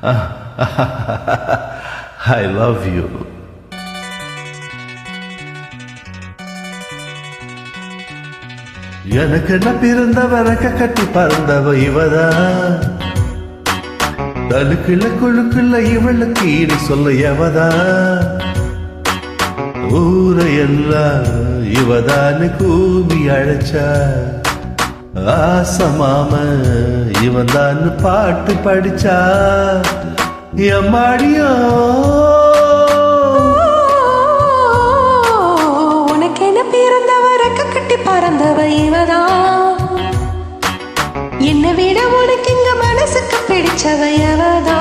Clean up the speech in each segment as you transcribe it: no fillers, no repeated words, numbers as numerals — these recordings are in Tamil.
I love you. எனக்கு என்ன பிறந்தவ ரெக்க கட்டி பறந்தவ இவதா, தடுக்குள்ள குழுக்குள்ள இவளுக்கு ஈடு சொல்ல எவதா, ஊரையெல்லாம் இவதான்னு கூவி அழைச்சா, ஆசமாம இவன் பாட்டு படிச்சா, எம்மாடியோ உனக்கு என்ன பிறந்தவ ரெக்க கட்டி பறந்தவ இவதா, என்னை விட உனக்கு இங்க மனசுக்கு பிடிச்சவ எவதா.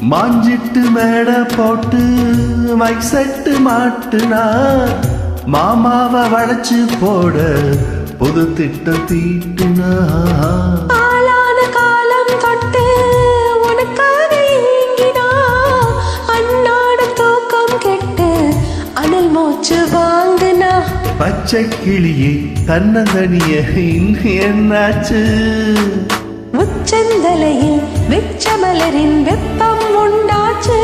மாஞ்சிட்டு மேட போட்டு மைக் செட்டு மாட்டுனா, மாமாவை வளைச்சு போட புது திட்டம் தீட்டுனா, ஆளான காலம் தொட்டு உனக்காக ஏங்கினா, அண்ணாட தூக்கம் கெட்டு அனல் மூச்சு வாங்குனா, பச்சை கிளியே தன்னந்தனிய என்னாச்சு, உச்சந்தலையில் வெச்ச மலரின் வெப்பம் உண்டாச்சு,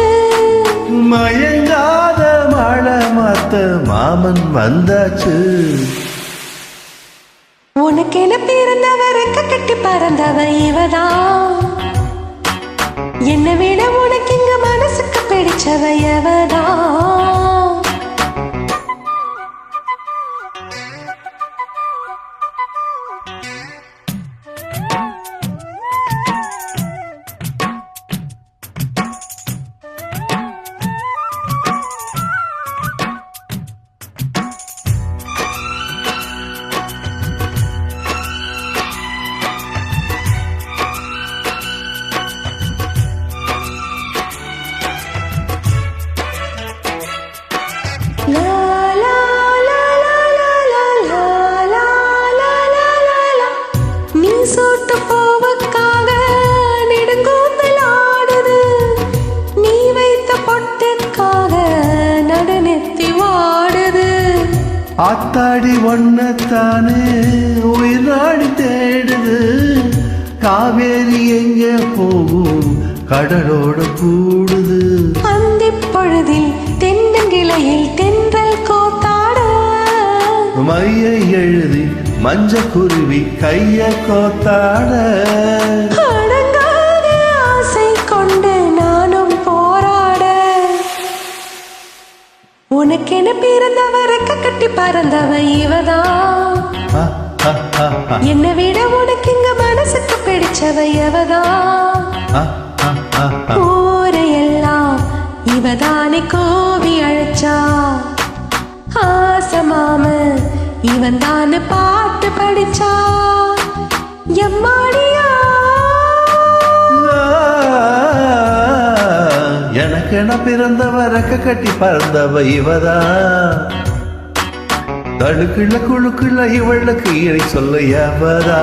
மயங்காத மழை மாத்த மாமன் வந்தாச்சு. உனக்கென பிறந்தவ ரெக்க கட்டி பறந்தவ இவதா, என்னை விட உனக்கு இங்க மனசுக்கு பிடிச்சவ எவதா. நீ சோட்டு போவக்காக நெடுங்கூந்தல் ஆடுது, நீ வைத்த பொட்டுக்காக நடுநெத்தி வாடுது, ஆத்தாடி ஒன்னத்தானே உயிர் நாடி தேடுது, காவேரி எங்க போகும் கடலோட கூடுது, அந்திப் பொழுதில் தென்னங்கிளையில் தென்றல் கோத்தாட, மையை எழுதி மஞ்ச குருவி கைய கோத்தாட, அடங்காத ஆசை கொண்டு நானும் போராட, உனக்கென பிறந்தவ ரெக்க கட்டி பறந்தவ இவதா, என்னை விட உனக்கு இங்க மனசுக்கு பிடிச்சவ எவதா. ஊரையெல்லாம் இவதானே கோவி அழைச்சா, ஆசமாம இவன் தானே பாட்டு படிச்சா, எம்மாடியா எனக்கென பிறந்தவ ரெக்க கட்டி பறந்தவ இவதா, தடுக்குள்ள குழுக்குள்ள இவளுக்கு இணை சொல்ல எவதா.